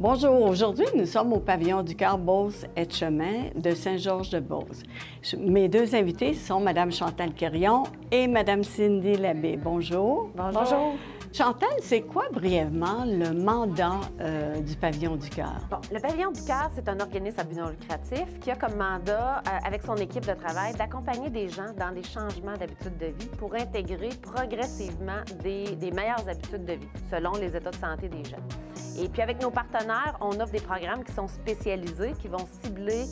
Bonjour, aujourd'hui nous sommes au pavillon du cœur Beauce-Etchemin de Saint-Georges-de-Beauce. Mes deux invités sont Mme Chantal Quirion et Mme Cindy Labbé. Bonjour. Bonjour. Chantal, c'est quoi brièvement le mandat du pavillon du cœur? Bon, le Pavillon du cœur, c'est un organisme à but non lucratif qui a comme mandat, avec son équipe de travail, d'accompagner des gens dans les changements d'habitudes de vie pour intégrer progressivement des meilleures habitudes de vie selon les états de santé des gens. Et puis avec nos partenaires, on offre des programmes qui sont spécialisés, qui vont cibler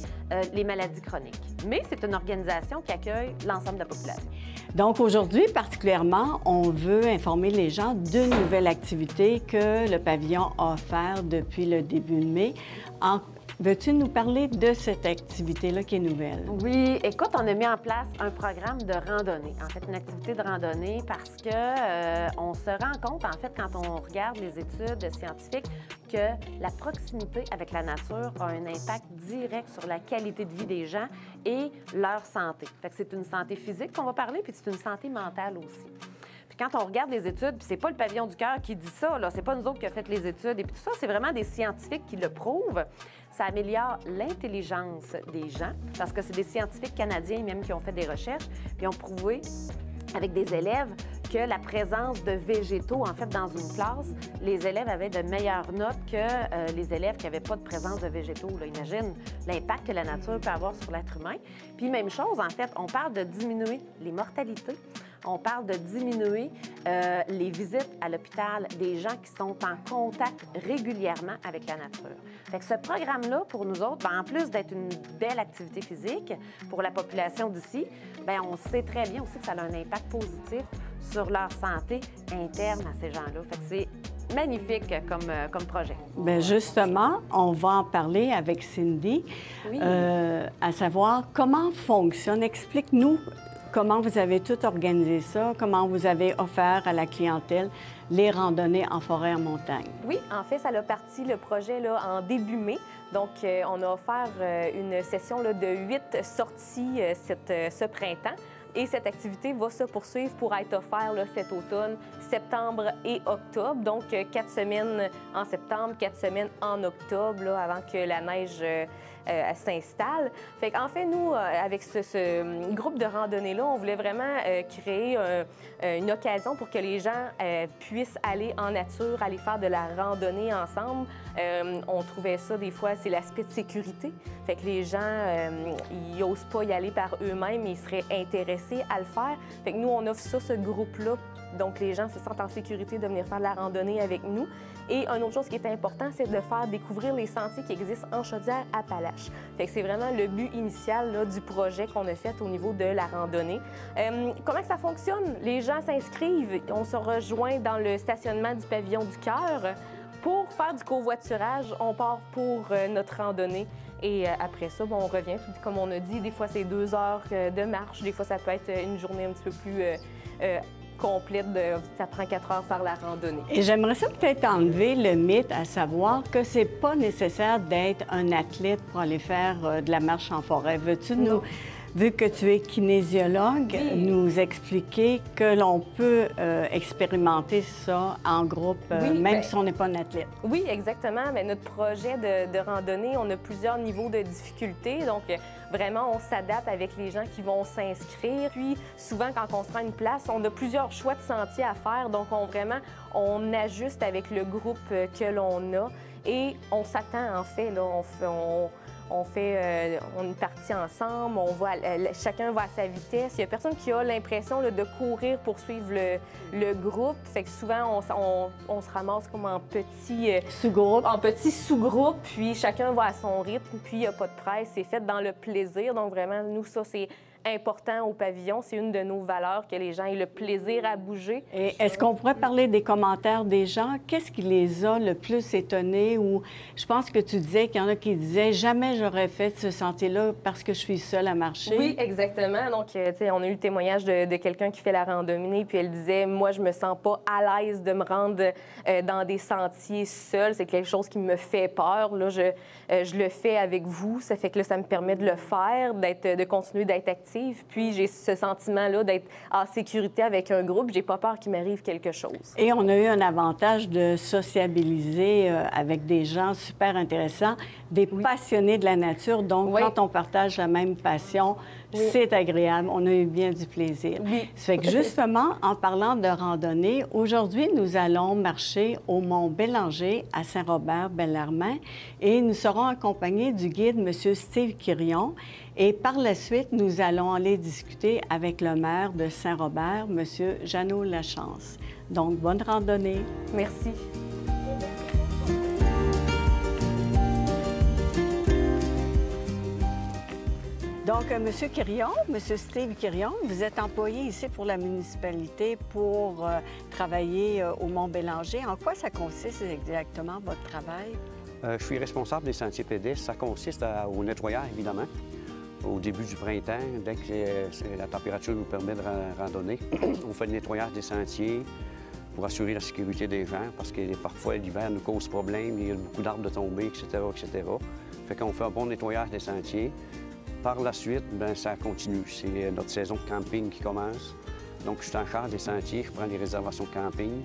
les maladies chroniques. Mais c'est une organisation qui accueille l'ensemble de la population. Donc aujourd'hui, particulièrement, on veut informer les gens d'une nouvelle activité que le pavillon a offert depuis le début de mai. Veux-tu nous parler de cette activité-là qui est nouvelle? Oui, écoute, on a mis en place un programme de randonnée, en fait, une activité de randonnée parce que on se rend compte, en fait, quand on regarde les études scientifiques, que la proximité avec la nature a un impact direct sur la qualité de vie des gens et leur santé. Fait que c'est une santé physique qu'on va parler, puis c'est une santé mentale aussi. Puis quand on regarde les études, puis c'est pas le pavillon du cœur qui dit ça, là, c'est pas nous autres qui avons fait les études, et puis tout ça, c'est vraiment des scientifiques qui le prouvent. Ça améliore l'intelligence des gens, parce que c'est des scientifiques canadiens même qui ont fait des recherches, puis ont prouvé avec des élèves que la présence de végétaux, en fait, dans une classe, les élèves avaient de meilleures notes que les élèves qui n'avaient pas de présence de végétaux. Là, imagine l'impact que la nature peut avoir sur l'être humain. Puis même chose, en fait, on parle de diminuer les mortalités. On parle de diminuer les visites à l'hôpital des gens qui sont en contact régulièrement avec la nature. Fait que ce programme-là, pour nous autres, bien, en plus d'être une belle activité physique pour la population d'ici, bien, on sait très bien aussi que ça a un impact positif sur leur santé interne à ces gens-là. Fait que c'est magnifique comme projet. Bien, justement, on va en parler avec Cindy, Oui. à savoir comment fonctionne. Explique-nous comment vous avez tout organisé ça, comment vous avez offert à la clientèle les randonnées en forêt en montagne. Oui, en fait, ça a parti le projet là, en début mai. Donc, on a offert une session là, de 8 sorties ce printemps. Et cette activité va se poursuivre pour être offerte là, cet automne, septembre et octobre. Donc, 4 semaines en septembre, 4 semaines en octobre, là, avant que la neige s'installe. Fait qu'en fait, nous, avec ce groupe de randonnée-là, on voulait vraiment créer une occasion pour que les gens puissent aller en nature, aller faire de la randonnée ensemble. On trouvait ça, des fois, c'est l'aspect de sécurité. Fait que les gens, ils n'osent pas y aller par eux-mêmes, mais ils seraient intéressés à le faire. Fait que nous, on offre ça, ce groupe-là. Donc, les gens se sentent en sécurité de venir faire de la randonnée avec nous. Et une autre chose qui est important, c'est de faire découvrir les sentiers qui existent en Chaudière-Appalaches. Fait que c'est vraiment le but initial là, du projet qu'on a fait au niveau de la randonnée. Comment que ça fonctionne? Les gens s'inscrivent, on se rejoint dans le stationnement du pavillon du cœur. Pour faire du covoiturage, on part pour notre randonnée. Et après ça, bon, on revient. Puis, comme on a dit, des fois, c'est 2 heures de marche. Des fois, ça peut être une journée un petit peu plus complète. Ça prend 4 heures faire la randonnée. Et j'aimerais ça peut-être enlever le mythe, à savoir que c'est pas nécessaire d'être un athlète pour aller faire de la marche en forêt. Veux-tu nous, vu que tu es kinésiologue, Oui. nous expliquer que l'on peut expérimenter ça en groupe, Oui, même bien, si on n'est pas un athlète? Oui, exactement. Mais notre projet de randonnée, on a plusieurs niveaux de difficulté. Donc, vraiment, on s'adapte avec les gens qui vont s'inscrire. Puis, souvent, quand on se rend à une place, on a plusieurs choix de sentiers à faire. Donc, on ajuste avec le groupe que l'on a et on s'attend, en fait, là, on est parti ensemble, chacun va à sa vitesse. Il n'y a personne qui a l'impression là, de courir pour suivre le groupe. Fait que souvent, on se ramasse comme en petit sous-groupe, puis chacun va à son rythme, puis il n'y a pas de presse. C'est fait dans le plaisir. Donc vraiment, nous, ça, c'est important au pavillon. C'est une de nos valeurs, que les gens aient le plaisir à bouger. Et est-ce qu'on pourrait parler des commentaires des gens? Qu'est-ce qui les a le plus étonnés? Ou je pense que tu disais qu'il y en a qui disaient « Jamais j'aurais fait ce sentier-là parce que je suis seule à marcher. » Oui, exactement. Donc, tu sais, on a eu le témoignage de quelqu'un qui fait la randonnée, puis elle disait « Moi, je me sens pas à l'aise de me rendre dans des sentiers seule. C'est quelque chose qui me fait peur. Là, je le fais avec vous. Ça fait que là, ça me permet de le faire, de continuer d'être active collective. Puis j'ai ce sentiment-là d'être en sécurité avec un groupe. J'ai pas peur qu'il m'arrive quelque chose. Et on a eu un avantage de sociabiliser avec des gens super intéressants, des passionnés de la nature. Donc, Oui. quand on partage la même passion, c'est agréable. On a eu bien du plaisir. Oui. Ça fait que justement, en parlant de randonnée, aujourd'hui, nous allons marcher au Mont Bélanger à Saint-Robert-Bellarmin et nous serons accompagnés du guide M. Steve Quirion. Et par la suite, nous allons aller discuter avec le maire de Saint-Robert, M. Jeannot Lachance. Donc, bonne randonnée. Merci. Donc, M. Quirion, M. Steve Quirion, vous êtes employé ici pour la municipalité pour travailler au Mont Bélanger. En quoi ça consiste exactement, votre travail? Je suis responsable des sentiers pédestres. Ça consiste au nettoyage, évidemment. Au début du printemps, dès que la température nous permet de randonner, on fait le nettoyage des sentiers pour assurer la sécurité des gens, parce que parfois l'hiver nous cause problème, il y a beaucoup d'arbres de tomber, etc., etc. Fait qu'on fait un bon nettoyage des sentiers. Par la suite, bien, ça continue. C'est notre saison de camping qui commence. Donc, je suis en charge des sentiers, je prends les réservations de camping.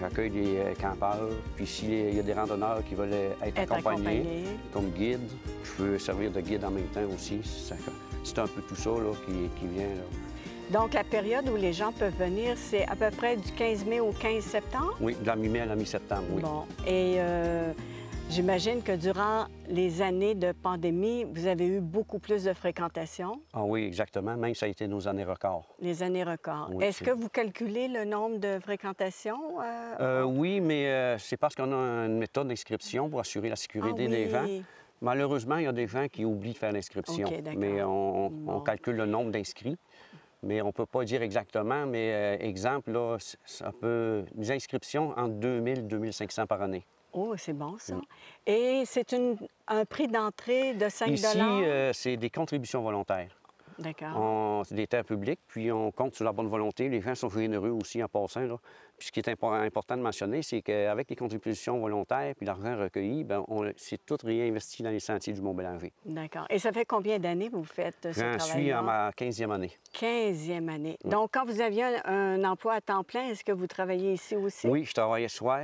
J'accueille les campeurs. Puis s'il y a des randonneurs qui veulent être accompagnés comme guide, je peux servir de guide en même temps aussi. C'est un peu tout ça là, qui vient. Là. Donc, la période où les gens peuvent venir, c'est à peu près du 15 mai au 15 septembre? Oui, de la mi-mai à la mi-septembre, oui. Bon. Et j'imagine que durant les années de pandémie, vous avez eu beaucoup plus de fréquentation? Ah oui, exactement. Même ça a été nos années records. Les années records. Oui, Est-ce que vous calculez le nombre de fréquentations? Oui, mais c'est parce qu'on a une méthode d'inscription pour assurer la sécurité des gens. Malheureusement, il y a des gens qui oublient de faire l'inscription. OK, d'accord. Mais on calcule le nombre d'inscrits. Mais on ne peut pas dire exactement. Mais exemple, là, ça peut... Les inscriptions entre 2000 et 2500 par année. Oh, c'est bon, ça. Et c'est un prix d'entrée de 5 Ici, c'est des contributions volontaires. D'accord. C'est des terres publiques, puis on compte sur la bonne volonté. Les gens sont généreux aussi en passant. Là. Puis ce qui est important de mentionner, c'est qu'avec les contributions volontaires puis l'argent recueilli, c'est tout réinvesti dans les sentiers du Mont Bélanger. D'accord. Et ça fait combien d'années que vous faites ce travail-là? J'en suis à ma 15e année. 15e année. Donc, quand vous aviez un emploi à temps plein, est-ce que vous travaillez ici aussi? Oui, je travaillais ce soir.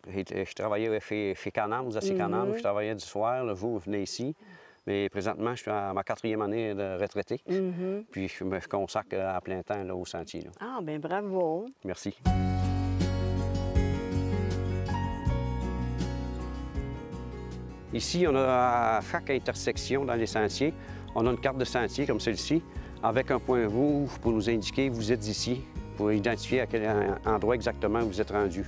Je travaillais chez Canam, vous êtes Canam. Je travaillais du soir, le jour, je venais ici. Mais présentement, je suis à ma 4e année de retraité. Puis je me consacre à plein temps là, au sentier. Là. Ah, bien bravo. Merci. Ici, on a à chaque intersection dans les sentiers, on a une carte de sentier comme celle-ci, avec un point rouge pour nous indiquer vous êtes ici, pour identifier à quel endroit exactement vous êtes rendu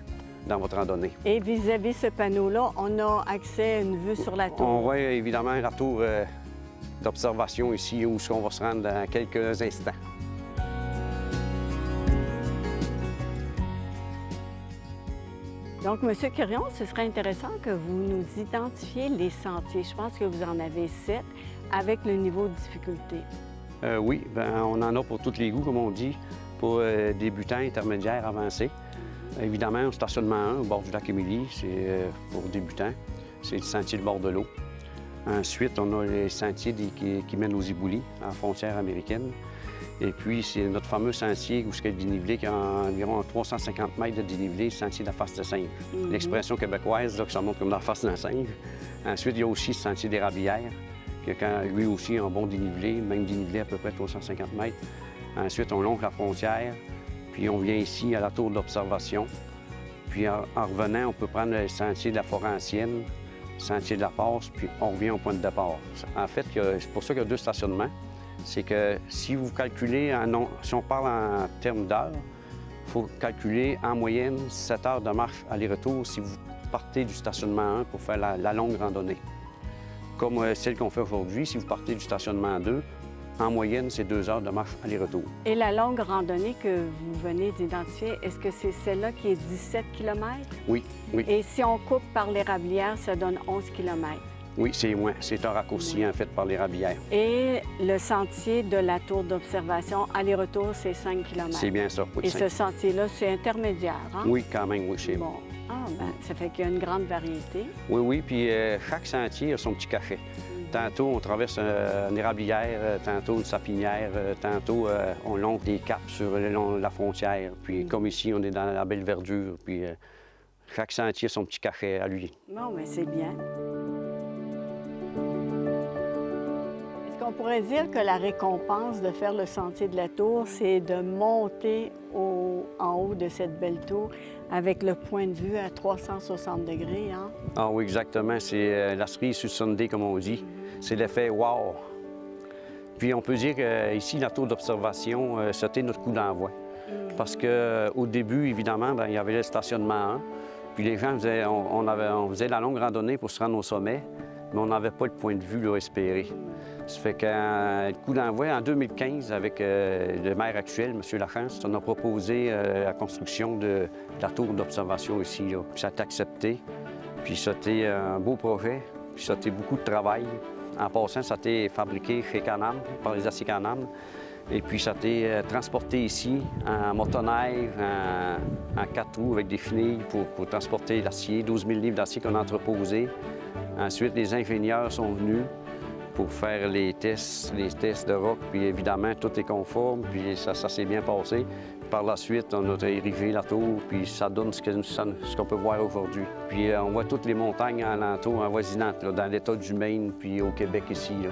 dans votre randonnée. Et vis-à-vis ce panneau-là, on a accès à une vue sur la tour? On voit évidemment la tour d'observation ici, où on va se rendre dans quelques instants. Donc, M. Quirion, ce serait intéressant que vous nous identifiez les sentiers. Je pense que vous en avez 7 avec le niveau de difficulté. Oui, on en a pour tous les goûts, comme on dit, pour débutants, intermédiaires, avancés. Évidemment, un stationnement 1 au bord du lac Émilie, c'est pour débutants. C'est le sentier du bord de l'eau. Ensuite, on a les sentiers qui mènent aux éboulis, à la frontière américaine. Et puis, c'est notre fameux sentier où il y a le dénivelé qui a environ 350 mètres de dénivelé, le sentier de la face de singe. L'expression québécoise, là, que ça monte comme dans la face d'un singe. Ensuite, il y a aussi le sentier des Rabières, qui a lui aussi un bon dénivelé, le même dénivelé à peu près 350 mètres. Ensuite, on longe la frontière, puis on vient ici à la tour d'observation. Puis en revenant, on peut prendre le sentier de la forêt ancienne, le sentier de la passe, puis on revient au point de départ. En fait, c'est pour ça qu'il y a 2 stationnements. C'est que si vous calculez, si on parle en termes d'heures, il faut calculer en moyenne 7 heures de marche aller-retour si vous partez du stationnement 1 pour faire la longue randonnée. Comme celle qu'on fait aujourd'hui, si vous partez du stationnement 2, en moyenne, c'est 2 heures de marche aller-retour. Et la longue randonnée que vous venez d'identifier, est-ce que c'est celle-là qui est 17 km? Oui, oui. Et si on coupe par l'érablière, ça donne 11 km? Oui, c'est moins. C'est un raccourci, en fait, par l'érablière. Et le sentier de la tour d'observation, aller-retour, c'est 5 km? C'est bien ça, oui. Et ce sentier-là, c'est intermédiaire, hein? Oui, quand même, oui, c'est bon. Ah, bien, ça fait qu'il y a une grande variété. Oui, oui, puis chaque sentier a son petit cachet. Tantôt, on traverse une érablière, tantôt une sapinière, tantôt, on longe des caps sur le long de la frontière. Puis comme ici, on est dans la belle verdure. Puis chaque sentier a son petit cachet à lui. Bon, mais c'est bien. Est-ce qu'on pourrait dire que la récompense de faire le sentier de la Tour, c'est de monter en haut de cette belle tour avec le point de vue à 360 degrés, hein? Ah oui, exactement. C'est la cerise sur Sunday, comme on dit. C'est l'effet « wow ». Puis on peut dire qu'ici, la tour d'observation, c'était notre coup d'envoi. Parce qu'au début, évidemment, bien, il y avait le stationnement 1. Puis les gens faisaient, on faisait la longue randonnée pour se rendre au sommet, mais on n'avait pas le point de vue là, espéré. Ça fait qu'un le coup d'envoi, en 2015, avec le maire actuel, M. Lachance, on a proposé la construction de la tour d'observation ici. Là. Puis ça a été accepté. Puis c'était un beau projet. Puis ça a été beaucoup de travail. En passant, ça a été fabriqué chez Can-Am, par les aciers Can-Am. Et puis ça a été transporté ici en motoneige, en 4 roues avec des chenilles pour transporter l'acier, 12 000 livres d'acier qu'on a entreposé. Ensuite, les ingénieurs sont venus pour faire les tests de roc, puis évidemment, tout est conforme, puis ça s'est bien passé. Par la suite, on a érigé la tour, puis ça donne ce qu'on peut voir aujourd'hui. Puis on voit toutes les montagnes alentour, avoisinantes, là, dans l'État du Maine, puis au Québec ici, là.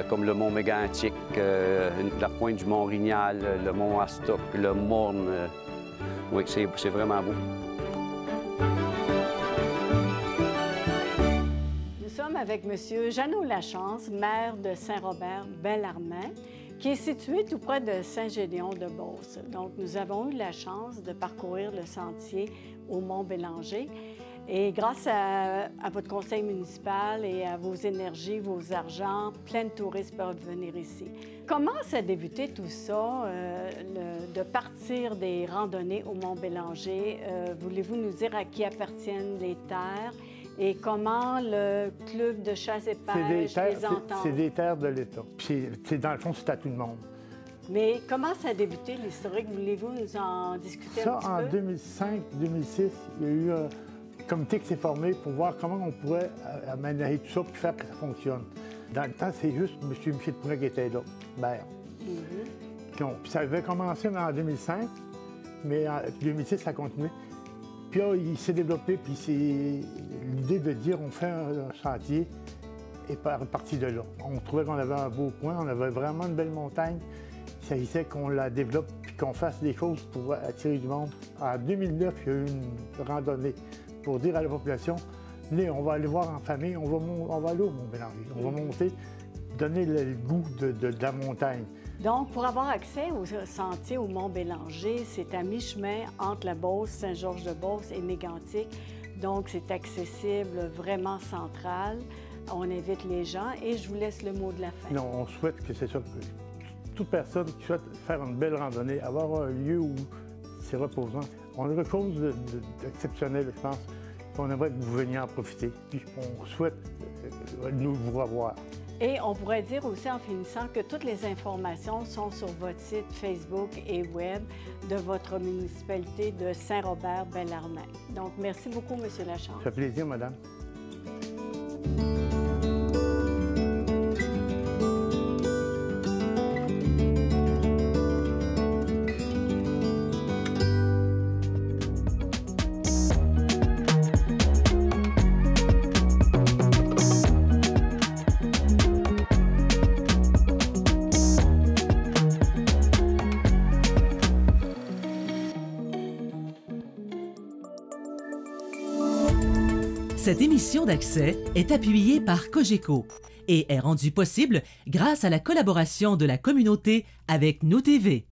Comme le mont Mégantic, la pointe du mont Rignal, le mont Astoc, le Morne. Oui, c'est vraiment beau. Nous sommes avec M. Jeannot Lachance, maire de Saint-Robert-Bellarmin, qui est situé tout près de Saint-Gédéon-de-Beauce. Donc, nous avons eu la chance de parcourir le sentier au Mont-Bélanger. Et grâce à votre conseil municipal et à vos énergies, vos argents, plein de touristes peuvent venir ici. Comment ça a débuté tout ça, de partir des randonnées au Mont-Bélanger? Voulez-vous nous dire à qui appartiennent les terres et comment le club de chasse et pêche les entend? C'est des terres de l'État. Puis, dans le fond, c'est à tout le monde. Mais comment ça a débuté, l'historique? Voulez-vous nous en discuter un petit peu? Ça, en 2005-2006, il y a eu un comité qui s'est formé pour voir comment on pourrait aménager tout ça pour faire que ça fonctionne. Dans le temps, c'est juste M. Michel Poulet qui était là, maire. Puis ça avait commencé en 2005, mais en 2006, ça a continué. Puis là, il s'est développé, puis c'est l'idée de dire on fait un chantier et parti de là. On trouvait qu'on avait un beau coin, on avait vraiment une belle montagne. Il s'agissait qu'on la développe puis qu'on fasse des choses pour attirer du monde. En 2009, il y a eu une randonnée pour dire à la population, venez, on va aller voir en famille, on va aller au Mont-Bélanger. On va monter, donner le goût de la montagne. Donc, pour avoir accès au sentier au Mont-Bélanger, c'est à mi-chemin entre la Beauce, Saint-Georges-de-Beauce et Mégantic. Donc, c'est accessible, vraiment central. On invite les gens et je vous laisse le mot de la fin. Non, on souhaite que c'est ça. Toute personne qui souhaite faire une belle randonnée, avoir un lieu où c'est reposant, on a quelque chose d'exceptionnel, je pense, qu'on aimerait que vous veniez en profiter. Puis on souhaite nous vous revoir. Et on pourrait dire aussi en finissant que toutes les informations sont sur votre site Facebook et web de votre municipalité de Saint-Robert-Bellarmin. Donc, merci beaucoup, M. Lachance. Ça fait plaisir, madame. Cette émission d'Accès est appuyée par Cogeco et est rendue possible grâce à la collaboration de la communauté avec Nous TV.